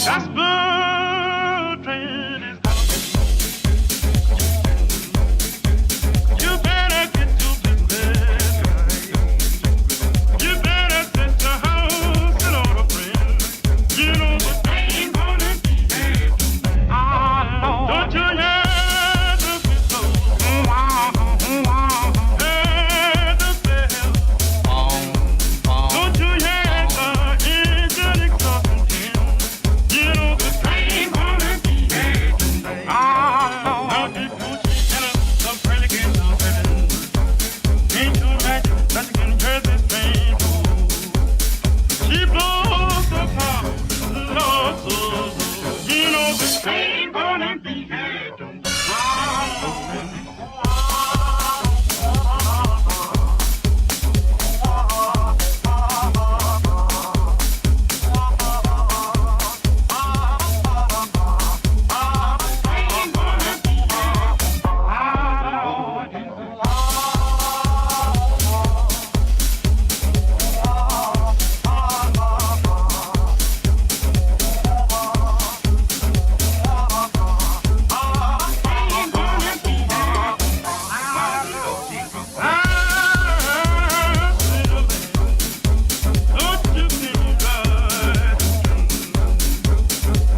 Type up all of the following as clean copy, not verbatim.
Gospel train is you better get to business. You better set the house in order, friend. You know the train gonna be there. Don't you hear the whistle? Hear the bell. Don't you hear the engine exhausting? You know the train gonna be there. Now people shaking up the pelicans of heaven. Ain't too right that you can hear this train go. She blows the car, Lord, you know the train gonna be here.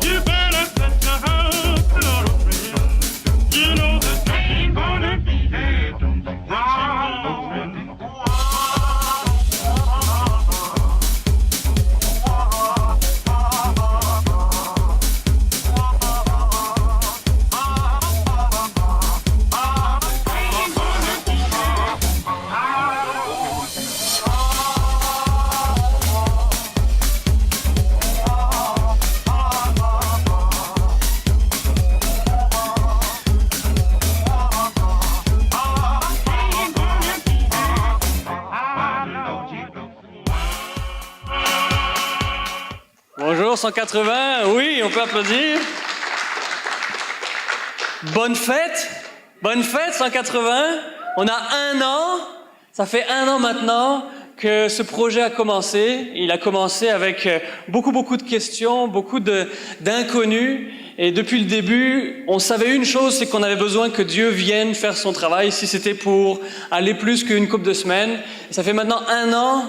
You better set the house in order, friend. You know the train gonna be here. Bonjour 180, oui, on peut applaudir. Bonne fête 180. On a 1 an, ça fait 1 an maintenant que ce projet a commencé. Il a commencé avec beaucoup de questions, beaucoup d'inconnus. Et depuis le début, on savait une chose, c'est qu'on avait besoin que Dieu vienne faire son travail, si c'était pour aller plus qu'une couple de semaines. Ça fait maintenant 1 an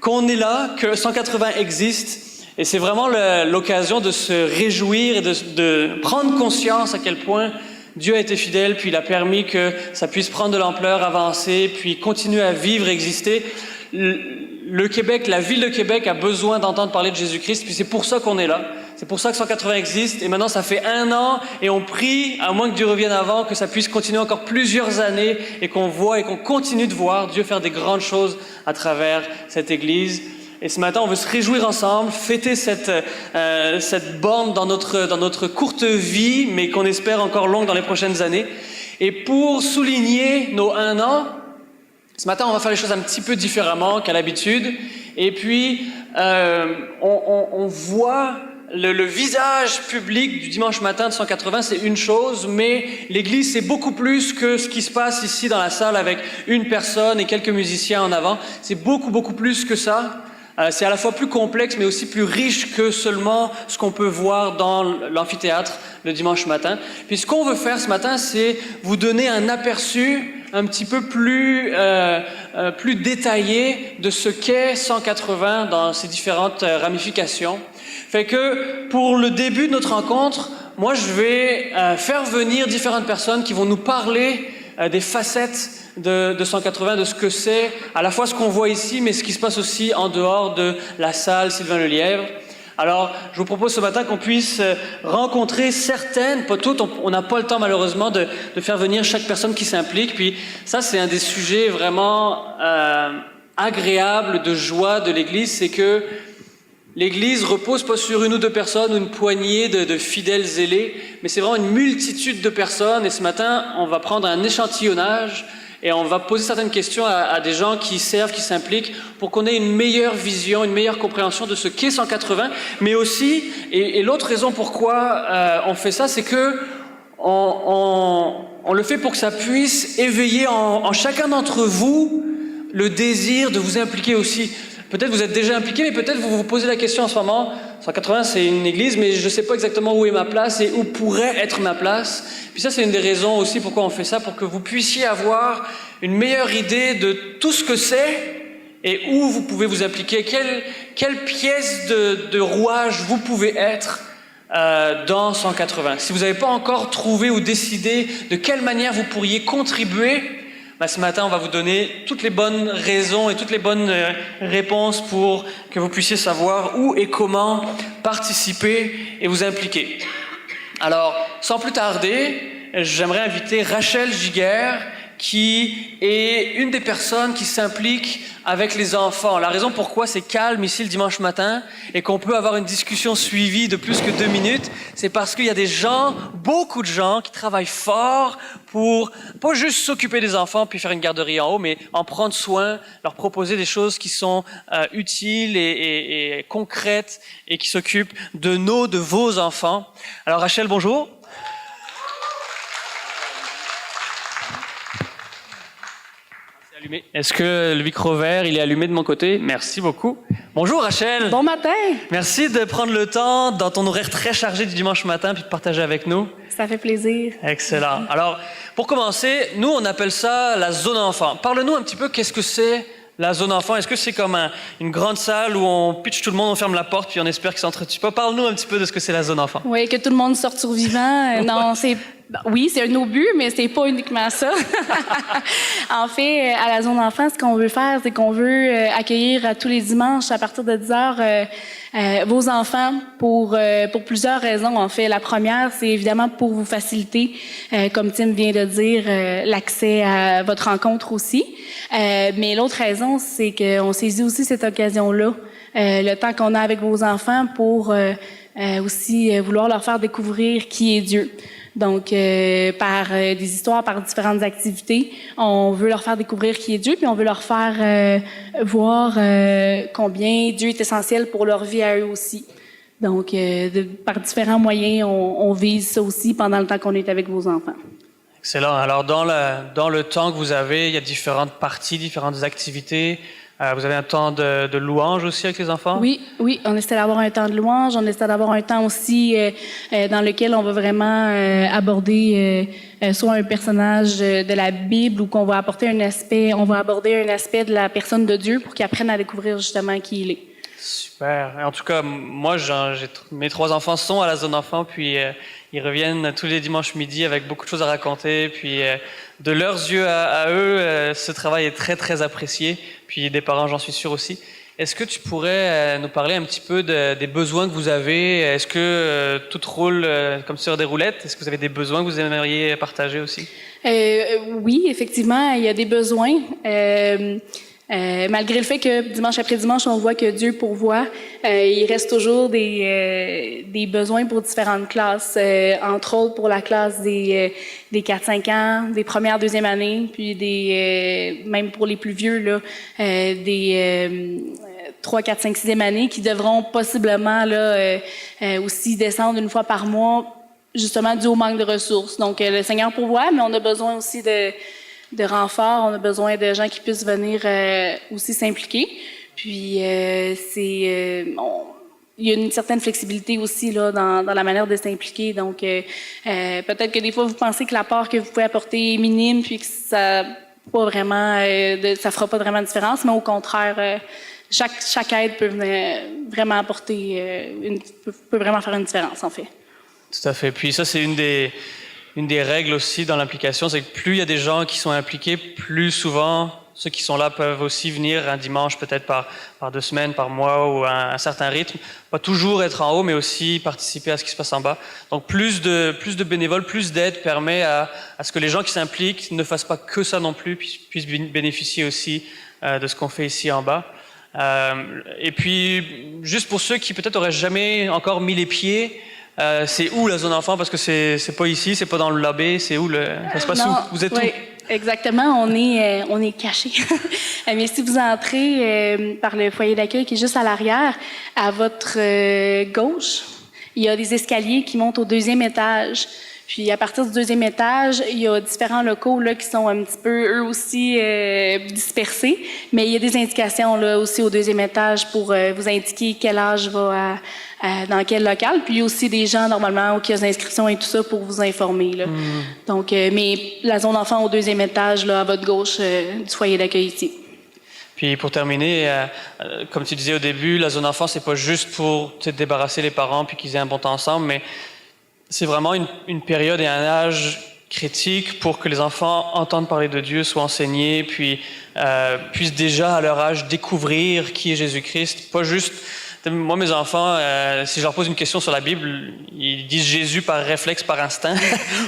qu'on est là, que 180 existe. Et c'est vraiment l'occasion de se réjouir et de prendre conscience à quel point Dieu a été fidèle, puis il a permis que ça puisse prendre de l'ampleur, avancer, puis continuer à vivre, exister. Le Québec, la ville de Québec a besoin d'entendre parler de Jésus-Christ, puis c'est pour ça qu'on est là. C'est pour ça que 180 existe. Et maintenant, ça fait 1 an, et on prie, à moins que Dieu revienne avant, que ça puisse continuer encore plusieurs années, et qu'on voit et qu'on continue de voir Dieu faire des grandes choses à travers cette Église. Et ce matin, on veut se réjouir ensemble, fêter cette borne dans notre courte vie, mais qu'on espère encore longue dans les prochaines années. Et pour souligner nos 1 an, ce matin, on va faire les choses un petit peu différemment qu'à l'habitude. Et puis, on voit le visage public du dimanche matin de 180, c'est une chose, mais l'Église, c'est beaucoup plus que ce qui se passe ici dans la salle avec une personne et quelques musiciens en avant. C'est beaucoup plus que ça. C'est à la fois plus complexe, mais aussi plus riche que seulement ce qu'on peut voir dans l'amphithéâtre le dimanche matin. Puis ce qu'on veut faire ce matin, c'est vous donner un aperçu un petit peu plus détaillé de ce qu'est 180 dans ses différentes ramifications. Fait que pour le début de notre rencontre, moi je vais faire venir différentes personnes qui vont nous parler des facettes de 180, de ce que c'est, à la fois ce qu'on voit ici, mais ce qui se passe aussi en dehors de la salle Sylvain Lelièvre. Alors, je vous propose ce matin qu'on puisse rencontrer certaines, pas toutes, on n'a pas le temps malheureusement de faire venir chaque personne qui s'implique, puis ça c'est un des sujets vraiment agréables, de joie de l'Église, c'est que l'Église repose pas sur 1 ou 2 personnes ou une poignée de fidèles zélés, mais c'est vraiment une multitude de personnes. Et ce matin, on va prendre un échantillonnage et on va poser certaines questions à des gens qui servent, qui s'impliquent, pour qu'on ait une meilleure vision, une meilleure compréhension de ce qu'est 180. Mais aussi, et l'autre raison pourquoi on fait ça, c'est que on le fait pour que ça puisse éveiller en chacun d'entre vous le désir de vous impliquer aussi. Peut-être vous êtes déjà impliqué, mais peut-être vous vous posez la question en ce moment, 180, c'est une église, mais je ne sais pas exactement où est ma place et où pourrait être ma place. Puis ça, c'est une des raisons aussi pourquoi on fait ça, pour que vous puissiez avoir une meilleure idée de tout ce que c'est et où vous pouvez vous appliquer, quelle pièce de rouage vous pouvez être dans 180. Si vous n'avez pas encore trouvé ou décidé de quelle manière vous pourriez contribuer, ce matin, on va vous donner toutes les bonnes raisons et toutes les bonnes réponses pour que vous puissiez savoir où et comment participer et vous impliquer. Alors, sans plus tarder, j'aimerais inviter Rachel Giguère, qui est une des personnes qui s'implique avec les enfants. La raison pourquoi c'est calme ici le dimanche matin et qu'on peut avoir une discussion suivie de plus que 2 minutes, c'est parce qu'il y a des gens, beaucoup de gens, qui travaillent fort pour pas juste s'occuper des enfants puis faire une garderie en haut, mais en prendre soin, leur proposer des choses qui sont utiles et concrètes et qui s'occupent de vos enfants. Alors Rachel, bonjour. Est-ce que le micro vert, il est allumé de mon côté? Merci beaucoup. Bonjour Rachel. Bon matin. Merci de prendre le temps dans ton horaire très chargé du dimanche matin puis de partager avec nous. Ça fait plaisir. Excellent. Alors, pour commencer, nous, on appelle ça la zone enfant. Parle-nous un petit peu, qu'est-ce que c'est la zone enfant? Est-ce que c'est comme une grande salle où on pitch tout le monde, on ferme la porte puis on espère qu'ils s'entretuent pas? Parle-nous un petit peu de ce que c'est la zone enfant. Oui, que tout le monde sorte survivant. Non, oui, c'est un de nos buts, mais c'est pas uniquement ça. En fait, à la zone enfant, ce qu'on veut faire, c'est qu'on veut accueillir tous les dimanches à partir de 10 heures vos enfants pour plusieurs raisons. En fait, la première, c'est évidemment pour vous faciliter, comme Tim vient de dire, l'accès à votre rencontre aussi. Mais l'autre raison, c'est qu'on saisit aussi cette occasion-là, le temps qu'on a avec vos enfants pour aussi vouloir leur faire découvrir qui est Dieu. Donc, par des histoires, par différentes activités, on veut leur faire découvrir qui est Dieu, puis on veut leur faire voir combien Dieu est essentiel pour leur vie à eux aussi. Donc, par différents moyens, on vise ça aussi pendant le temps qu'on est avec vos enfants. Excellent. Alors, dans le temps que vous avez, il y a différentes parties, différentes activités. Vous avez un temps de louange aussi avec les enfants? Oui, on essaie d'avoir un temps de louange, on essaie d'avoir un temps aussi dans lequel on va vraiment aborder soit un personnage de la Bible ou qu'on va aborder un aspect de la personne de Dieu pour qu'ils apprennent à découvrir justement qui il est. Super. En tout cas, moi, mes 3 enfants sont à la zone enfant, puis ils reviennent tous les dimanches midi avec beaucoup de choses à raconter. Puis de leurs yeux à eux, ce travail est très, très apprécié. Puis des parents, j'en suis sûr aussi. Est-ce que tu pourrais nous parler un petit peu des besoins que vous avez? Est-ce que tout roule comme sur des roulettes? Est-ce que vous avez des besoins que vous aimeriez partager aussi? Oui, effectivement, il y a des besoins. Malgré le fait que dimanche après dimanche, on voit que Dieu pourvoit, il reste toujours des besoins pour différentes classes, entre autres pour la classe des 4-5 ans, des premières, deuxième année, puis même pour les plus vieux, là, des 3, 4, 5, 6e année qui devront possiblement là, aussi descendre une fois par mois, justement dû au manque de ressources. Donc, le Seigneur pourvoit, mais on a besoin aussi de renforts, on a besoin de gens qui puissent venir aussi s'impliquer. Puis il y a une certaine flexibilité aussi là dans la manière de s'impliquer. Donc peut-être que des fois vous pensez que l'apport que vous pouvez apporter est minime, puis que ça fera pas vraiment de différence, mais au contraire, chaque aide peut vraiment apporter peut vraiment faire une différence en fait. Tout à fait. Puis ça, c'est une des règles aussi dans l'implication, c'est que plus il y a des gens qui sont impliqués, plus souvent ceux qui sont là peuvent aussi venir un dimanche, peut-être par 2 semaines, par mois ou un certain rythme. Pas toujours être en haut, mais aussi participer à ce qui se passe en bas. Donc plus de bénévoles, plus d'aide permet à ce que les gens qui s'impliquent ne fassent pas que ça non plus, puissent bénéficier aussi de ce qu'on fait ici en bas. Et puis, juste pour ceux qui peut-être auraient jamais encore mis les pieds, c'est où la zone enfant? Parce que c'est pas ici, c'est pas dans le lobby, c'est où ça se passe où? Vous êtes où? Exactement, on est cachés. Mais si vous entrez par le foyer d'accueil qui est juste à l'arrière, à votre gauche, il y a des escaliers qui montent au 2e étage. Puis à partir du deuxième étage, il y a différents locaux là, qui sont un petit peu, eux aussi, dispersés. Mais il y a des indications là, aussi au deuxième étage pour vous indiquer quel âge va dans quel local. Puis il y a aussi des gens, normalement, qui ont des inscriptions et tout ça pour vous informer. Là. Donc, mais la zone enfant au deuxième étage, là, à votre gauche du foyer d'accueil ici. Puis pour terminer, comme tu disais au début, la zone enfant, c'est pas juste pour te débarrasser les parents puis qu'ils aient un bon temps ensemble, mais c'est vraiment une période et un âge critique pour que les enfants entendent parler de Dieu, soient enseignés, puis puissent déjà à leur âge découvrir qui est Jésus-Christ. Pas juste... Moi, mes enfants, si je leur pose une question sur la Bible, ils disent Jésus par réflexe, par instinct.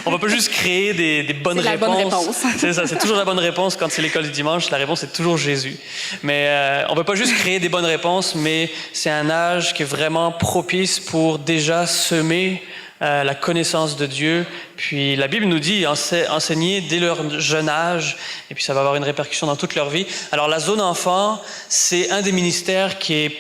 On va pas juste créer des bonnes réponses. C'est la bonne réponse. C'est ça, c'est toujours la bonne réponse quand c'est l'école du dimanche. La réponse est toujours Jésus. Mais on veut pas juste créer des bonnes réponses, mais c'est un âge qui est vraiment propice pour déjà semer la connaissance de Dieu. Puis la Bible nous dit enseigner dès leur jeune âge, et puis ça va avoir une répercussion dans toute leur vie. Alors la zone enfant, c'est un des ministères qui est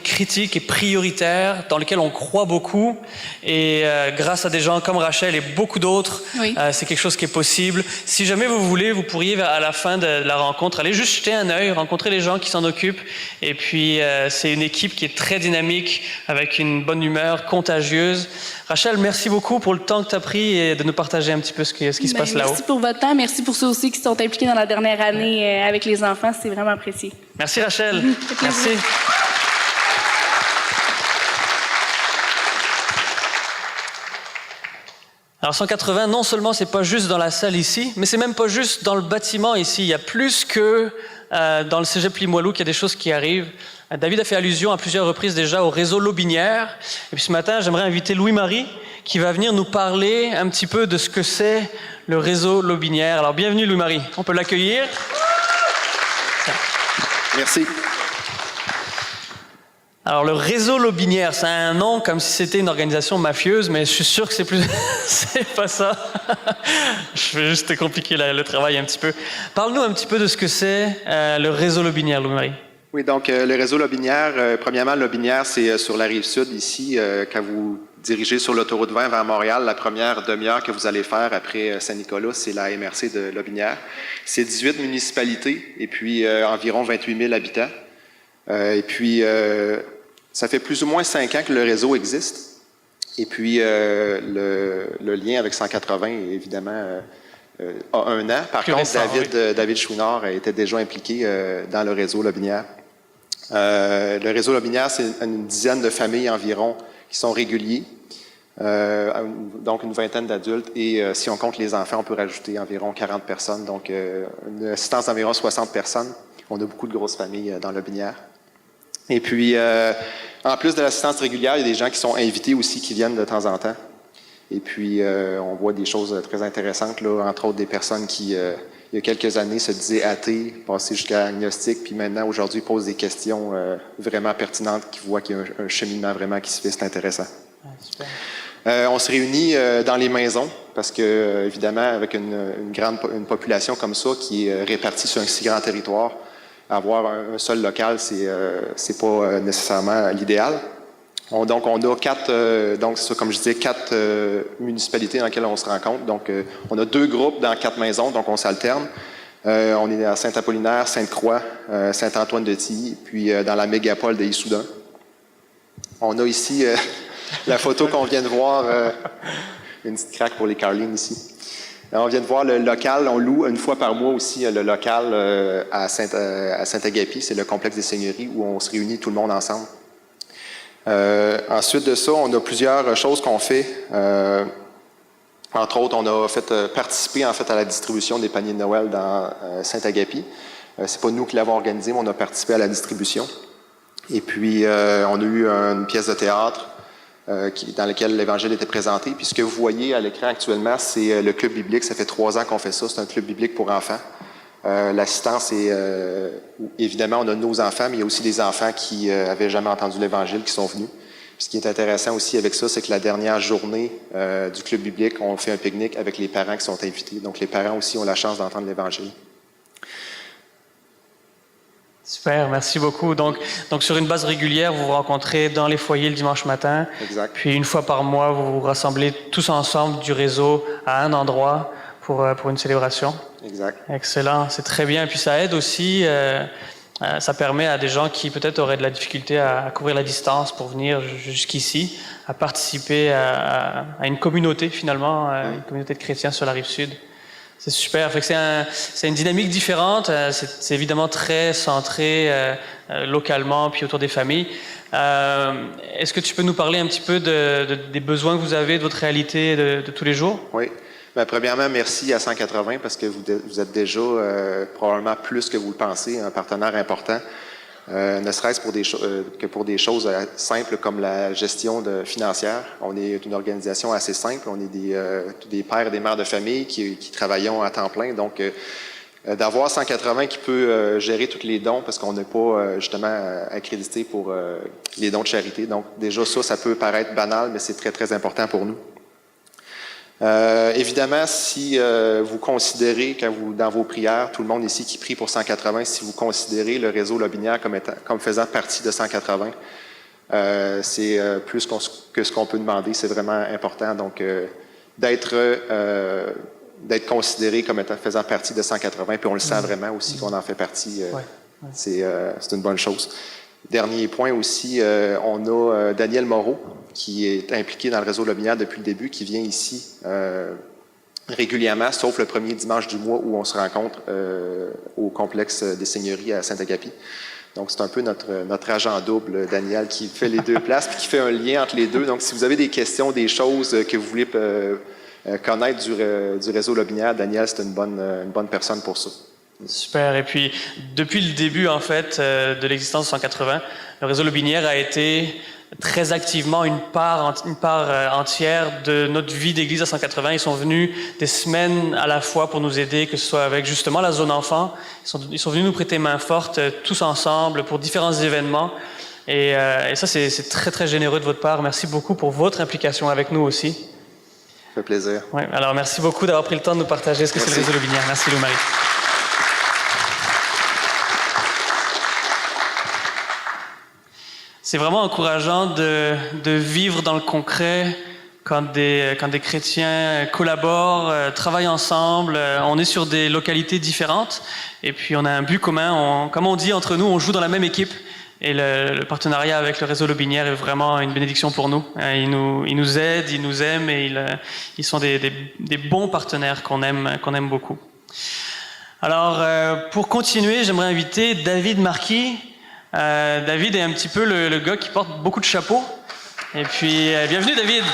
critique et prioritaire, dans lequel on croit beaucoup, et grâce à des gens comme Rachel et beaucoup d'autres, oui. C'est quelque chose qui est possible. Si jamais vous voulez, vous pourriez à la fin de la rencontre aller juste jeter un œil, rencontrer les gens qui s'en occupent, et puis c'est une équipe qui est très dynamique, avec une bonne humeur contagieuse. Rachel, merci beaucoup pour le temps que tu as pris et de nous partager un petit peu ce qui se passe là-haut. Merci pour votre temps. Merci pour ceux aussi qui sont impliqués dans la dernière année avec les enfants. C'est vraiment apprécié. Merci Rachel. Merci. Alors 180, non seulement c'est pas juste dans la salle ici, mais c'est même pas juste dans le bâtiment ici. Il y a plus que dans le cégep Limoilou qu'il y a des choses qui arrivent. David a fait allusion à plusieurs reprises déjà au réseau Lobinière. Et puis ce matin, j'aimerais inviter Louis-Marie qui va venir nous parler un petit peu de ce que c'est le réseau Lobinière. Alors bienvenue Louis-Marie, on peut l'accueillir. Merci. Alors le réseau Lobinière, c'est un nom comme si c'était une organisation mafieuse, mais je suis sûr que c'est plus, c'est pas ça. Je vais juste te compliquer le travail un petit peu. Parle-nous un petit peu de ce que c'est le réseau Lobinière, Louis-Marie. Oui, donc le réseau Lobinière, premièrement, Lobinière, c'est sur la rive sud ici. Quand vous dirigez sur l'autoroute 20 vers Montréal, la première demi-heure que vous allez faire après Saint-Nicolas, c'est la MRC de Lobinière. C'est 18 municipalités et puis environ 28 000 habitants. Et puis, ça fait plus ou moins 5 ans que le réseau existe. Et puis, le lien avec 180, évidemment, a 1 an. Par contre, récent, David Chouinard était déjà impliqué dans le réseau Lobinière. Le réseau Lobinière, c'est une dizaine de familles environ qui sont réguliers. Donc, une vingtaine d'adultes. Et si on compte les enfants, on peut rajouter environ 40 personnes. Donc, une assistance d'environ 60 personnes. On a beaucoup de grosses familles dans Lobinière. Et puis, en plus de l'assistance régulière, il y a des gens qui sont invités aussi, qui viennent de temps en temps. Et puis, on voit des choses très intéressantes, là, entre autres des personnes qui, il y a quelques années, se disaient athées, passaient jusqu'à agnostique, puis maintenant, aujourd'hui, posent des questions vraiment pertinentes, qui voient qu'il y a un cheminement vraiment qui se fait. C'est intéressant. Ah, super. On se réunit dans les maisons, parce que, évidemment, avec une population comme ça, qui est répartie sur un si grand territoire, avoir un seul local, c'est pas nécessairement l'idéal. Donc, on a 4, donc c'est ça, comme je disais, 4 municipalités dans lesquelles on se rencontre. Donc, on a 2 groupes dans 4 maisons, donc on s'alterne. On est à Saint-Apollinaire, Sainte-Croix, Saint-Antoine-de-Tilly, puis dans la mégapole de Issoudun. On a ici la photo qu'on vient de voir, une petite craque pour les Carlines ici. On vient de voir le local, on loue une fois par mois aussi le local à Saint-Agapi, c'est le complexe des seigneuries où on se réunit tout le monde ensemble. Ensuite de ça, on a plusieurs choses qu'on fait. Entre autres, on a fait participer en fait à la distribution des paniers de Noël dans Saint-Agapi. C'est pas nous qui l'avons organisé, mais on a participé à la distribution. Et puis, on a eu une pièce de théâtre dans laquelle l'Évangile était présenté. Puis ce que vous voyez à l'écran actuellement, c'est le club biblique. Ça fait 3 ans qu'on fait ça. C'est un club biblique pour enfants. L'assistance est... évidemment, on a nos enfants, mais il y a aussi des enfants qui n'avaient jamais entendu l'Évangile qui sont venus. Puis ce qui est intéressant aussi avec ça, c'est que la dernière journée du club biblique, on fait un pique-nique avec les parents qui sont invités. Donc les parents aussi ont la chance d'entendre l'Évangile. Super, merci beaucoup. Donc sur une base régulière, vous vous rencontrez dans les foyers le dimanche matin. Exact. Puis une fois par mois, vous vous rassemblez tous ensemble du réseau à un endroit pour une célébration. Exact. Excellent, c'est très bien. Et puis ça aide aussi, ça permet à des gens qui peut-être auraient de la difficulté à couvrir la distance pour venir jusqu'ici, à participer à une communauté finalement, une communauté de chrétiens sur la Rive-Sud. C'est super. Fait que c'est une dynamique différente. C'est évidemment très centré localement puis autour des familles. Est-ce que tu peux nous parler un petit peu des besoins que vous avez, de votre réalité de tous les jours? Oui. Bien, premièrement, merci à 180 parce que vous êtes déjà probablement plus que vous le pensez, un partenaire important. Ne serait-ce que pour des choses simples comme la gestion financière. On est une organisation assez simple. On est des pères et des mères de famille qui travaillons à temps plein. Donc, d'avoir 180 qui peut gérer tous les dons parce qu'on n'est pas justement accrédité pour les dons de charité. Donc, déjà, ça peut paraître banal, mais c'est très, très important pour nous. Évidemment, si vous considérez, dans vos prières, tout le monde ici qui prie pour 180, si vous considérez le réseau Lobinière comme faisant partie de 180, c'est plus que ce qu'on peut demander. C'est vraiment important. Donc, d'être considéré comme faisant partie de 180, puis on le sent vraiment aussi qu'on en fait partie. C'est une bonne chose. Dernier point aussi, on a Daniel Moreau, qui est impliqué dans le réseau Lobinière depuis le début, qui vient ici régulièrement, sauf le premier dimanche du mois où on se rencontre au complexe des Seigneuries à Saint-Agapi. Donc, c'est un peu notre agent double, Daniel, qui fait les deux places puis qui fait un lien entre les deux. Donc, si vous avez des questions, des choses que vous voulez connaître du réseau Lobinière, Daniel, c'est une bonne personne pour ça. Super. Et puis, depuis le début, en fait, de l'existence de 180, le réseau Lobinière a été très activement une part entière de notre vie d'église à 180. Ils sont venus des semaines à la fois pour nous aider, que ce soit avec justement la zone enfant. Ils sont venus nous prêter main forte, tous ensemble, pour différents événements. Et ça, c'est très, très généreux de votre part. Merci beaucoup pour votre implication avec nous aussi. Ça fait plaisir. Ouais, alors, merci beaucoup d'avoir pris le temps de nous partager ce que c'est le réseau Lobinière. Merci, Lou-Marie. C'est vraiment encourageant de vivre dans le concret quand des chrétiens collaborent, travaillent ensemble. On est sur des localités différentes et puis on a un but commun. Comme on dit entre nous, on joue dans la même équipe. Et le partenariat avec le réseau Lobinière est vraiment une bénédiction pour nous. Ils nous aident, ils nous aiment et ils sont des bons partenaires qu'on aime beaucoup. Alors, pour continuer, j'aimerais inviter David Marquis. David est un petit peu le gars qui porte beaucoup de chapeaux. Et puis, bienvenue David.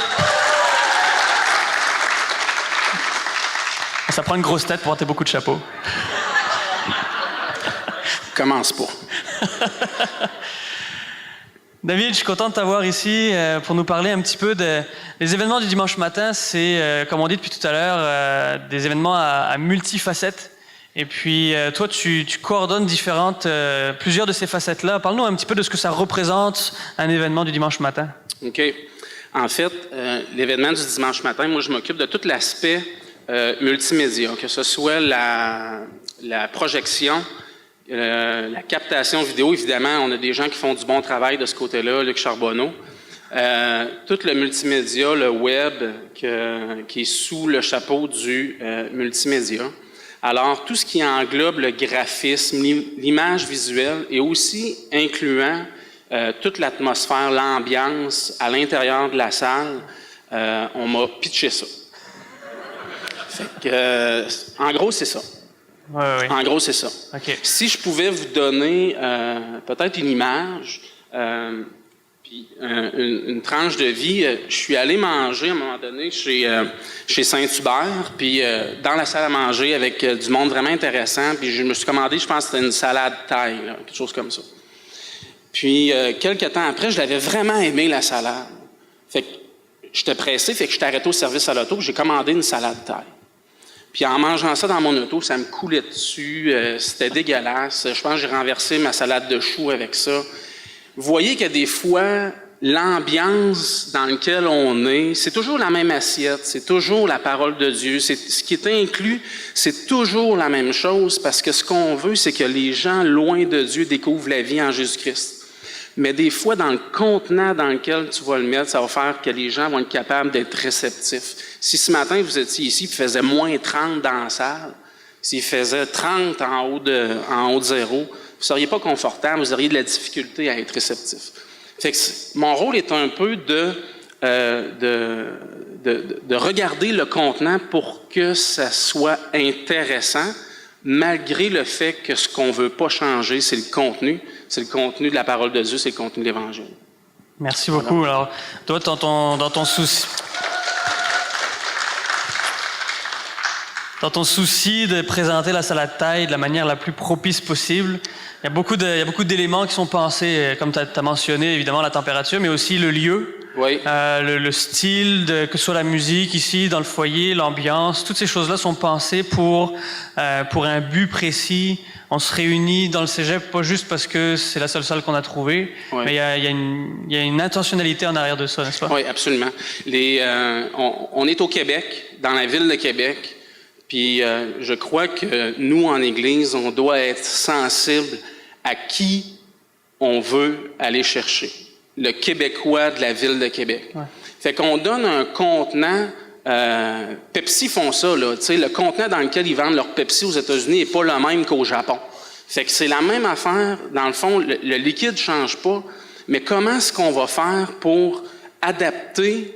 Ça prend une grosse tête pour porter beaucoup de chapeaux. Commence pas. David, je suis content de t'avoir ici pour nous parler un petit peu des événements du dimanche matin. C'est, comme on dit depuis tout à l'heure, des événements à multifacettes. Et puis, toi, tu coordonnes plusieurs de ces facettes-là. Parle-nous un petit peu de ce que ça représente, un événement du dimanche matin. OK. En fait, l'événement du dimanche matin, moi, je m'occupe de tout l'aspect multimédia, que ce soit la projection, la captation vidéo. Évidemment, on a des gens qui font du bon travail de ce côté-là, Luc Charbonneau. Tout le multimédia, le web, qui est sous le chapeau du multimédia. Alors, tout ce qui englobe le graphisme, l'image visuelle et aussi incluant toute l'atmosphère, l'ambiance à l'intérieur de la salle, on m'a pitché ça. Fait que, en gros, c'est ça. Oui. En gros, c'est ça. Okay. Si je pouvais vous donner peut-être une image, puis une tranche de vie, je suis allé manger à un moment donné chez Saint-Hubert, puis dans la salle à manger avec du monde vraiment intéressant, puis je me suis commandé, je pense que c'était une salade thaï, là, quelque chose comme ça. Puis quelques temps après, je l'avais vraiment aimé la salade. Fait que j'étais pressé, fait que je t'ai arrêté au service à l'auto, j'ai commandé une salade thaï. Puis en mangeant ça dans mon auto, ça me coulait dessus, c'était dégueulasse. Je pense que j'ai renversé ma salade de choux avec ça. Vous voyez que des fois, l'ambiance dans laquelle on est, c'est toujours la même assiette, c'est toujours la parole de Dieu. Ce qui est inclus, c'est toujours la même chose parce que ce qu'on veut, c'est que les gens loin de Dieu découvrent la vie en Jésus-Christ. Mais des fois, dans le contenant dans lequel tu vas le mettre, ça va faire que les gens vont être capables d'être réceptifs. Si ce matin, vous étiez ici et il faisait moins 30 dans la salle, s'il faisait 30 en haut de zéro, vous ne seriez pas confortable, vous auriez de la difficulté à être réceptif. Fait que mon rôle est un peu de regarder le contenant pour que ça soit intéressant, malgré le fait que ce qu'on ne veut pas changer, c'est le contenu de la parole de Dieu, c'est le contenu de l'Évangile. Merci beaucoup. Alors, toi, dans ton souci de présenter la salle à taille de la manière la plus propice possible, il y a beaucoup d'éléments qui sont pensés, comme tu as mentionné, évidemment, la température, mais aussi le lieu. Oui. Le style, que ce soit la musique ici, dans le foyer, l'ambiance, toutes ces choses-là sont pensées pour un but précis. On se réunit dans le cégep, pas juste parce que c'est la seule salle qu'on a trouvée, oui. Mais il y a une intentionnalité en arrière de ça, n'est-ce pas? Oui, absolument. On est au Québec, dans la ville de Québec, puis je crois que nous, en Église, on doit être sensible à qui on veut aller chercher. Le Québécois de la ville de Québec. Ouais. Fait qu'on donne un contenant, Pepsi font ça, là, tu sais, le contenant dans lequel ils vendent leur Pepsi aux États-Unis n'est pas le même qu'au Japon. Fait que c'est la même affaire, dans le fond, le liquide ne change pas, mais comment est-ce qu'on va faire pour adapter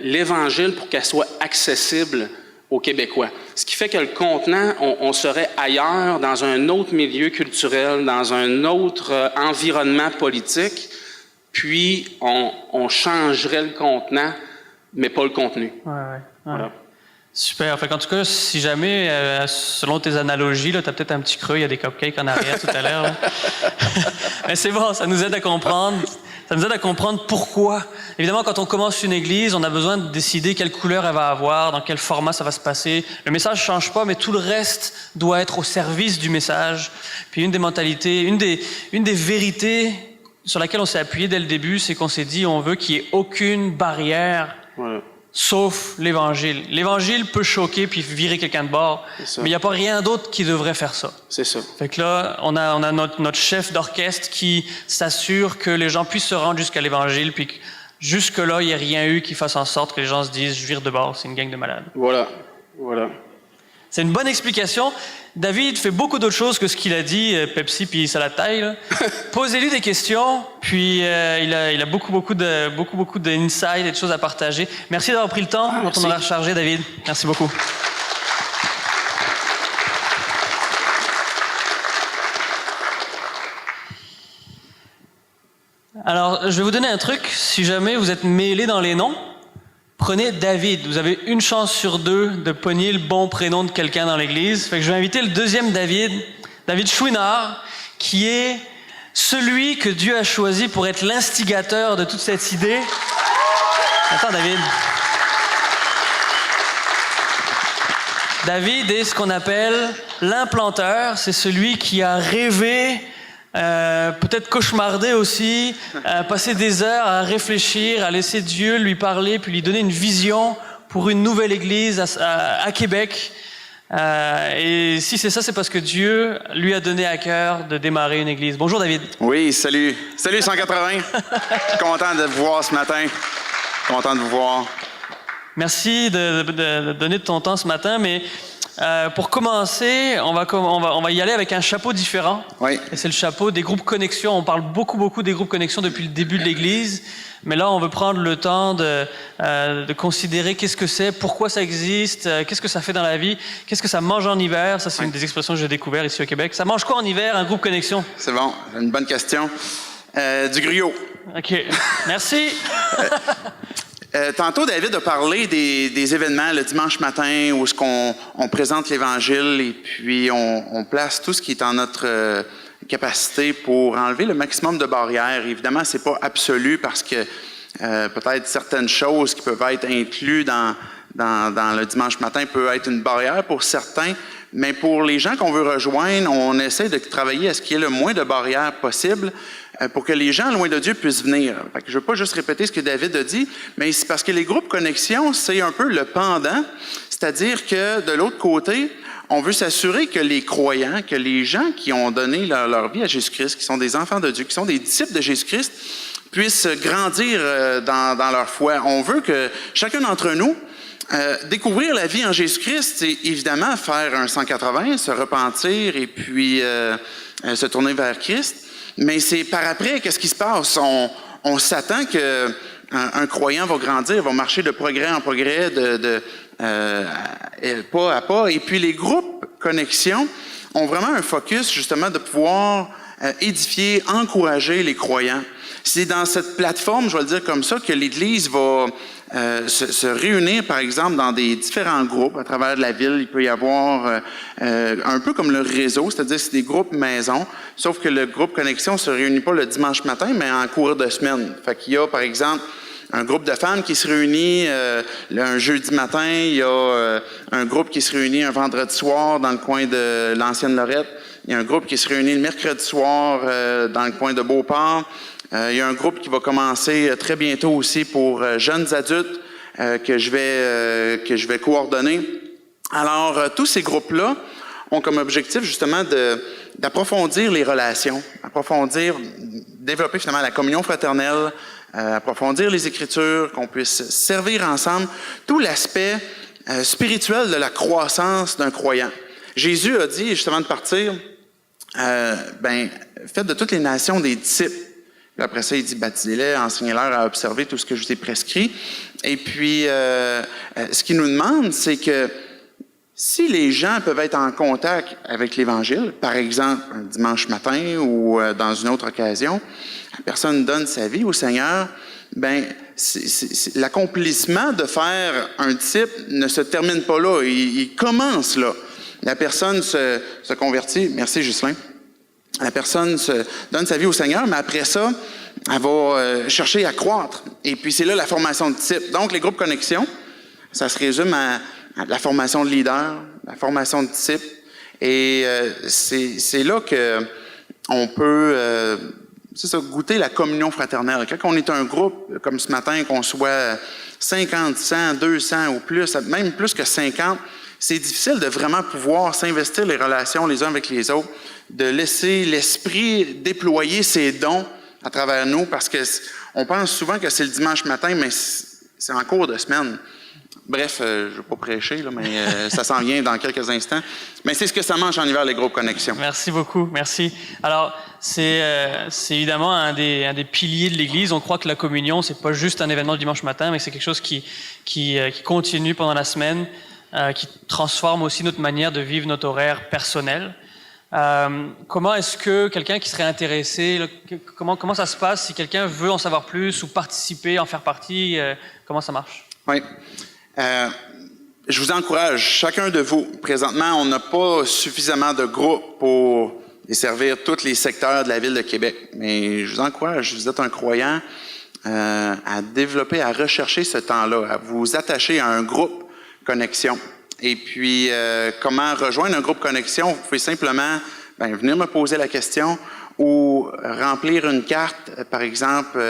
l'Évangile pour qu'elle soit accessible aux Québécois? Ce qui fait que le contenant, on serait ailleurs, dans un autre milieu culturel, dans un autre environnement politique, puis on changerait le contenant, mais pas le contenu. Ouais. Voilà. Super. Fait qu'en tout cas, si jamais, selon tes analogies, tu as peut-être un petit creux, il y a des cupcakes en arrière tout à l'heure. Mais c'est bon, ça nous aide à comprendre. Ça nous aide à comprendre pourquoi. Évidemment, quand on commence une église, on a besoin de décider quelle couleur elle va avoir, dans quel format ça va se passer. Le message ne change pas, mais tout le reste doit être au service du message. Puis une des mentalités, une des vérités sur laquelle on s'est appuyé dès le début, c'est qu'on s'est dit on veut qu'il n'y ait aucune barrière, ouais, sauf l'Évangile. L'Évangile peut choquer puis virer quelqu'un de bord, mais il n'y a pas rien d'autre qui devrait faire ça. C'est ça. Fait que là, on a notre chef d'orchestre qui s'assure que les gens puissent se rendre jusqu'à l'Évangile, puis que jusque-là, il n'y a rien eu qui fasse en sorte que les gens se disent « je vire de bord, c'est une gang de malades ». Voilà. C'est une bonne explication. David fait beaucoup d'autres choses que ce qu'il a dit, Pepsi puis ça la taille. Posez-lui des questions, puis il a beaucoup d'insights et de choses à partager. Merci d'avoir pris le temps dans ton horaire chargé, David. Merci beaucoup. Alors, je vais vous donner un truc. Si jamais vous êtes mêlés dans les noms, prenez David. Vous avez une chance sur deux de pogner le bon prénom de quelqu'un dans l'église. Fait que je vais inviter le deuxième David, David Chouinard, qui est celui que Dieu a choisi pour être l'instigateur de toute cette idée. Attends, David. David est ce qu'on appelle l'implanteur. C'est celui qui a rêvé, peut-être cauchemardé aussi, passer des heures à réfléchir, à laisser Dieu lui parler, puis lui donner une vision pour une nouvelle église à Québec. Et si c'est ça, c'est parce que Dieu lui a donné à cœur de démarrer une église. Bonjour David. Oui, salut. Salut 180. Je suis content de vous voir ce matin. Content de vous voir. Merci de donner de ton temps ce matin, mais pour commencer, on va y aller avec un chapeau différent. Oui. Et c'est le chapeau des groupes Connexion. On parle beaucoup des groupes Connexion depuis le début de l'Église, mais là, on veut prendre le temps de considérer qu'est-ce que c'est, pourquoi ça existe, qu'est-ce que ça fait dans la vie, qu'est-ce que ça mange en hiver. Ça, c'est une des expressions que j'ai découvert ici au Québec. Ça mange quoi en hiver, un groupe Connexion? C'est bon, une bonne question. Du griot. OK. Merci. Tantôt, David a parlé des événements le dimanche matin où on présente l'Évangile et puis on place tout ce qui est en notre capacité pour enlever le maximum de barrières. Évidemment, c'est pas absolu parce que peut-être certaines choses qui peuvent être incluses dans le dimanche matin peuvent être une barrière pour certains, mais pour les gens qu'on veut rejoindre, on essaie de travailler à ce qu'il y ait le moins de barrières possible. pour que les gens loin de Dieu puissent venir. Fait que je ne veux pas juste répéter ce que David a dit, mais c'est parce que les groupes connexion, c'est un peu le pendant, c'est-à-dire que de l'autre côté, on veut s'assurer que les croyants, que les gens qui ont donné leur vie à Jésus-Christ, qui sont des enfants de Dieu, qui sont des disciples de Jésus-Christ, puissent grandir dans leur foi. On veut que chacun d'entre nous découvrir la vie en Jésus-Christ, c'est évidemment faire un 180, se repentir et puis se tourner vers Christ. Mais c'est par après, qu'est-ce qui se passe? On s'attend que un croyant va grandir, va marcher de progrès en progrès, pas à pas. Et puis les groupes connexion ont vraiment un focus justement de pouvoir édifier, encourager les croyants. C'est dans cette plateforme, je vais le dire comme ça, que l'Église va se réunir, par exemple, dans des différents groupes à travers la ville. Il peut y avoir un peu comme le réseau, c'est-à-dire c'est des groupes maison, sauf que le groupe Connexion ne se réunit pas le dimanche matin, mais en cours de semaine. Fait qu'il y a, par exemple, un groupe de femmes qui se réunit un jeudi matin, il y a un groupe qui se réunit un vendredi soir dans le coin de l'Ancienne Lorette, il y a un groupe qui se réunit le mercredi soir dans le coin de Beauport. Il y a un groupe qui va commencer très bientôt aussi pour jeunes adultes que je vais coordonner. Alors, tous ces groupes-là ont comme objectif justement d'approfondir les relations, développer finalement la communion fraternelle, approfondir les Écritures, qu'on puisse servir ensemble, tout l'aspect spirituel de la croissance d'un croyant. Jésus a dit, justement de partir, faites de toutes les nations des disciples. Puis après ça, il dit, baptisez-les, enseignez-leur à observer tout ce que je vous ai prescrit. Et puis, ce qu'il nous demande, c'est que si les gens peuvent être en contact avec l'Évangile, par exemple, un dimanche matin ou dans une autre occasion, la personne donne sa vie au Seigneur, l'accomplissement de faire un disciple ne se termine pas là, il commence là. La personne se convertit, merci Ghislain, la personne donne sa vie au Seigneur, mais après ça, elle va chercher à croître. Et puis c'est là la formation de disciple. Donc les groupes connexion, ça se résume à la formation de leader, la formation de disciples. Et c'est là qu'on peut goûter la communion fraternelle. Quand on est un groupe, comme ce matin, qu'on soit 50, 100, 200 ou plus, même plus que 50, c'est difficile de vraiment pouvoir s'investir les relations les uns avec les autres, de laisser l'Esprit déployer ses dons à travers nous, parce qu'on pense souvent que c'est le dimanche matin, mais c'est en cours de semaine. Bref, je ne vais pas prêcher, là, mais ça s'en vient dans quelques instants. Mais c'est ce que ça mange en hiver, les groupes connexion. Merci beaucoup, merci. Alors, c'est évidemment un des piliers de l'Église. On croit que la communion, c'est pas juste un événement le dimanche matin, mais c'est quelque chose qui continue pendant la semaine, qui transforme aussi notre manière de vivre notre horaire personnel. Comment est-ce que quelqu'un qui serait intéressé, comment ça se passe si quelqu'un veut en savoir plus ou participer, en faire partie, comment ça marche? Oui. Je vous encourage, chacun de vous, présentement, on n'a pas suffisamment de groupes pour desservir tous les secteurs de la ville de Québec. Mais je vous encourage, si vous êtes un croyant, à développer, à rechercher ce temps-là, à vous attacher à un groupe connexion. Et puis, comment rejoindre un groupe connexion? Vous pouvez simplement venir me poser la question ou remplir une carte, par exemple,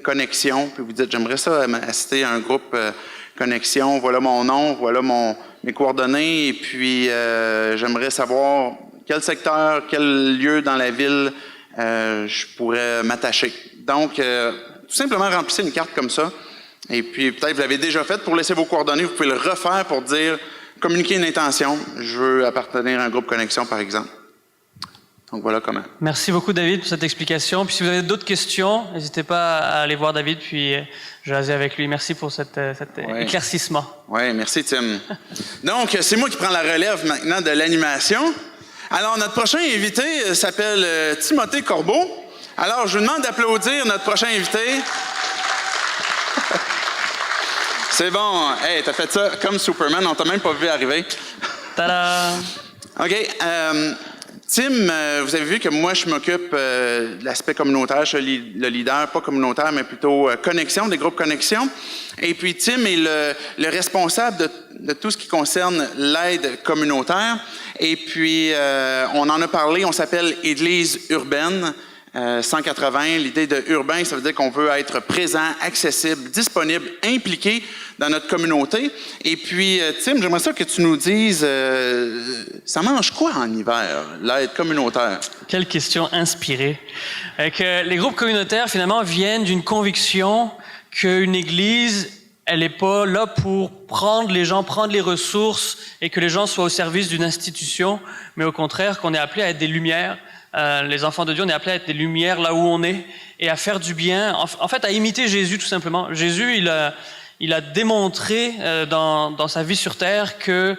connexion, puis vous dites, j'aimerais ça assister à un groupe connexion, voilà mon nom, voilà mes coordonnées, et puis j'aimerais savoir quel secteur, quel lieu dans la ville je pourrais m'attacher. Donc, tout simplement remplissez une carte comme ça, et puis peut-être vous l'avez déjà faite pour laisser vos coordonnées, vous pouvez le refaire pour dire, communiquer une intention, je veux appartenir à un groupe connexion, par exemple. Donc voilà comment. Merci beaucoup David pour cette explication. Puis si vous avez d'autres questions, n'hésitez pas à aller voir David puis jaser avec lui. Merci pour cet éclaircissement. Oui, merci Tim. Donc c'est moi qui prends la relève maintenant de l'animation. Alors notre prochain invité s'appelle Timothée Corbeau. Alors je vous demande d'applaudir notre prochain invité. C'est bon. Hey, t'as fait ça comme Superman, on t'a même pas vu arriver. Tada! OK. Tim, vous avez vu que moi, je m'occupe de l'aspect communautaire, je suis le leader, pas communautaire, mais plutôt connexion, des groupes connexion. Et puis, Tim est le responsable de tout ce qui concerne l'aide communautaire. Et puis, on en a parlé, on s'appelle Église urbaine. 180, l'idée de urbain, ça veut dire qu'on veut être présent, accessible, disponible, impliqué dans notre communauté. Et puis, Tim, j'aimerais ça que tu nous dises, ça mange quoi en hiver, l'aide communautaire? Quelle question inspirée. Que les groupes communautaires, finalement, viennent d'une conviction qu'une église, elle n'est pas là pour prendre les gens, prendre les ressources et que les gens soient au service d'une institution, mais au contraire, qu'on est appelé à être des lumières. Les enfants de Dieu, on est appelés à être des lumières là où on est et à faire du bien, en fait, à imiter Jésus, tout simplement. Jésus, il a démontré dans sa vie sur terre que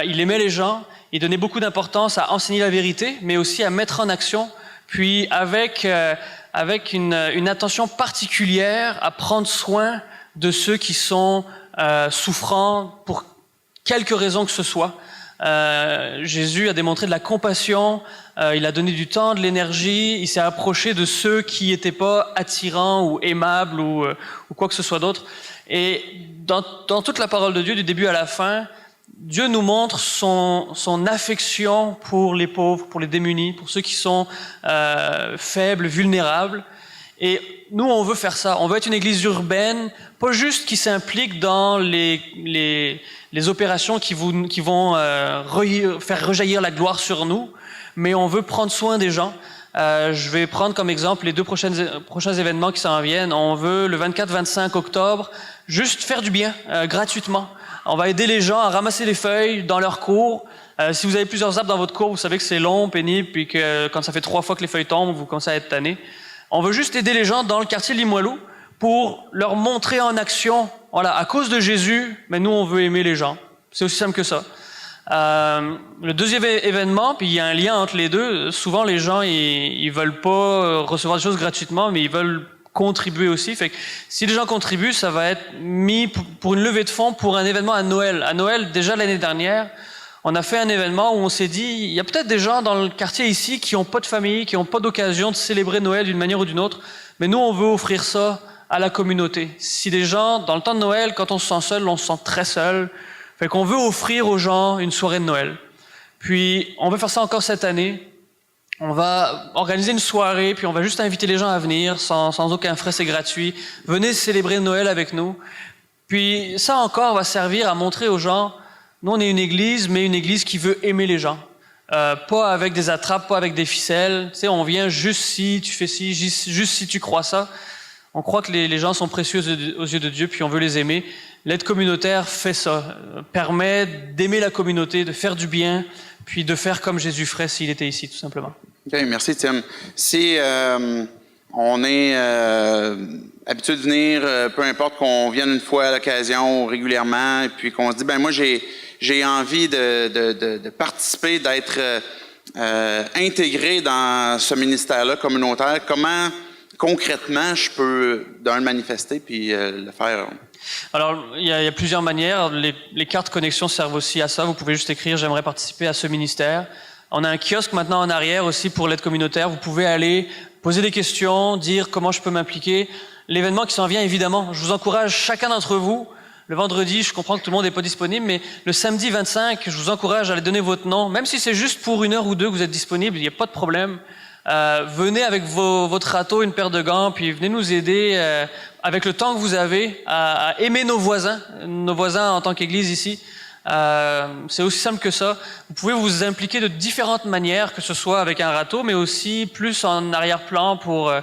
il aimait les gens, il donnait beaucoup d'importance à enseigner la vérité, mais aussi à mettre en action, puis avec une attention particulière à prendre soin de ceux qui sont souffrants pour quelque raison que ce soit. Jésus a démontré de la compassion, il a donné du temps, de l'énergie, il s'est approché de ceux qui n'étaient pas attirants ou aimables ou quoi que ce soit d'autre. Et dans toute la parole de Dieu, du début à la fin, Dieu nous montre son affection pour les pauvres, pour les démunis, pour ceux qui sont faibles, vulnérables. Et nous, on veut faire ça. On veut être une église urbaine, pas juste qui s'implique dans les opérations qui vont faire rejaillir la gloire sur nous, mais on veut prendre soin des gens. Je vais prendre comme exemple les 2 prochains événements qui s'en viennent. On veut, le 24-25 octobre, juste faire du bien, gratuitement. On va aider les gens à ramasser les feuilles dans leur cours. Si vous avez plusieurs arbres dans votre cours, vous savez que c'est long, pénible, puis que quand ça fait 3 fois que les feuilles tombent, vous commencez à être tanné. On veut juste aider les gens dans le quartier Limoilou pour leur montrer en action, voilà, à cause de Jésus, mais nous, on veut aimer les gens. C'est aussi simple que ça. Le deuxième événement, puis il y a un lien entre les deux, souvent les gens, ils veulent pas recevoir des choses gratuitement, mais ils veulent contribuer aussi. Fait que si les gens contribuent, ça va être mis pour une levée de fonds pour un événement à Noël. À Noël, déjà l'année dernière, on a fait un événement où on s'est dit, il y a peut-être des gens dans le quartier ici qui n'ont pas de famille, qui n'ont pas d'occasion de célébrer Noël d'une manière ou d'une autre, mais nous, on veut offrir ça à la communauté. Si des gens, dans le temps de Noël, quand on se sent seul, on se sent très seul, fait qu'on veut offrir aux gens une soirée de Noël. Puis, on va faire ça encore cette année. On va organiser une soirée, puis on va juste inviter les gens à venir, sans aucun frais, c'est gratuit. Venez célébrer Noël avec nous. Puis, ça encore va servir à montrer aux gens, nous, on est une église, mais une église qui veut aimer les gens. Pas avec des attrapes, pas avec des ficelles. Tu sais, on vient juste si tu fais ci, juste si tu crois ça. On croit que les gens sont précieux aux yeux de Dieu, puis on veut les aimer. L'aide communautaire fait ça, permet d'aimer la communauté, de faire du bien, puis de faire comme Jésus ferait s'il était ici, tout simplement. OK, merci Tim. Si on est habitué de venir, peu importe qu'on vienne une fois à l'occasion, régulièrement, et puis qu'on se dit, ben moi j'ai envie de participer, d'être intégré dans ce ministère-là communautaire, comment concrètement je peux le manifester puis le faire? Alors, il y a plusieurs manières. Les cartes connexion servent aussi à ça. Vous pouvez juste écrire « J'aimerais participer à ce ministère ». On a un kiosque maintenant en arrière aussi pour l'aide communautaire. Vous pouvez aller poser des questions, dire comment je peux m'impliquer. L'événement qui s'en vient, évidemment, je vous encourage chacun d'entre vous. Le vendredi, je comprends que tout le monde n'est pas disponible, mais le samedi 25, je vous encourage à aller donner votre nom. Même si c'est juste pour 1 heure ou 2 que vous êtes disponible, il n'y a pas de problème. Venez avec votre râteau, une paire de gants, puis venez nous aider avec le temps que vous avez à aimer nos voisins en tant qu'Église ici. C'est aussi simple que ça. Vous pouvez vous impliquer de différentes manières, que ce soit avec un râteau, mais aussi plus en arrière-plan pour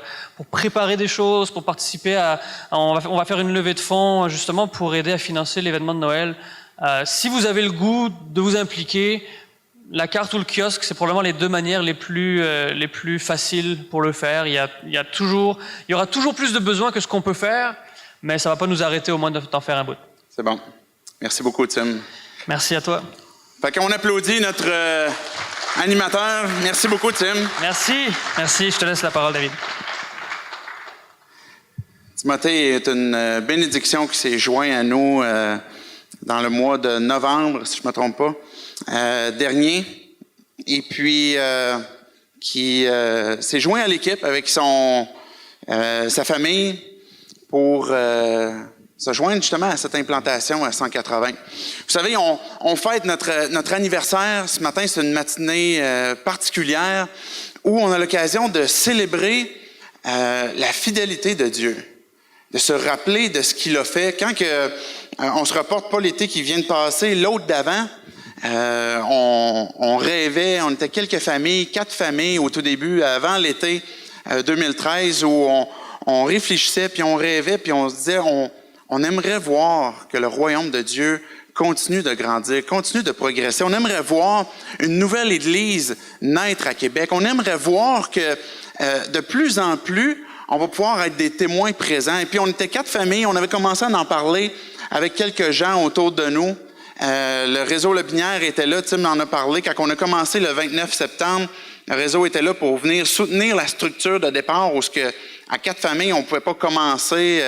préparer des choses, pour participer on va faire une levée de fonds justement pour aider à financer l'événement de Noël. Si vous avez le goût de vous impliquer, la carte ou le kiosque, c'est probablement les 2 manières les plus faciles pour le faire. Il y aura toujours plus de besoins que ce qu'on peut faire, mais ça va pas nous arrêter au moins d'en faire un bout. C'est bon. Merci beaucoup, Tim. Merci à toi. Fait qu'on applaudit notre animateur. Merci beaucoup, Tim. Merci. Je te laisse la parole, David. Timothée est une bénédiction qui s'est joint à nous dans le mois de novembre, si je ne me trompe pas, dernier, et puis qui s'est joint à l'équipe avec sa famille pour se joindre justement à cette implantation à 180. Vous savez, on fête notre anniversaire. Ce matin, c'est une matinée particulière où on a l'occasion de célébrer la fidélité de Dieu, de se rappeler de ce qu'il a fait. Quand on se reporte pas l'été qui vient de passer, l'autre d'avant, on rêvait, on était quelques familles, 4 familles au tout début, avant l'été 2013, où on réfléchissait, puis on rêvait, puis on se disait, on aimerait voir que le royaume de Dieu continue de grandir, continue de progresser. On aimerait voir une nouvelle Église naître à Québec. On aimerait voir que de plus en plus, on va pouvoir être des témoins présents. Et puis, on était 4 familles. On avait commencé à en parler avec quelques gens autour de nous. Le réseau Lobinière était là. Tim en a parlé. Quand on a commencé le 29 septembre, le réseau était là pour venir soutenir la structure de départ, où à 4 familles, on ne pouvait pas commencer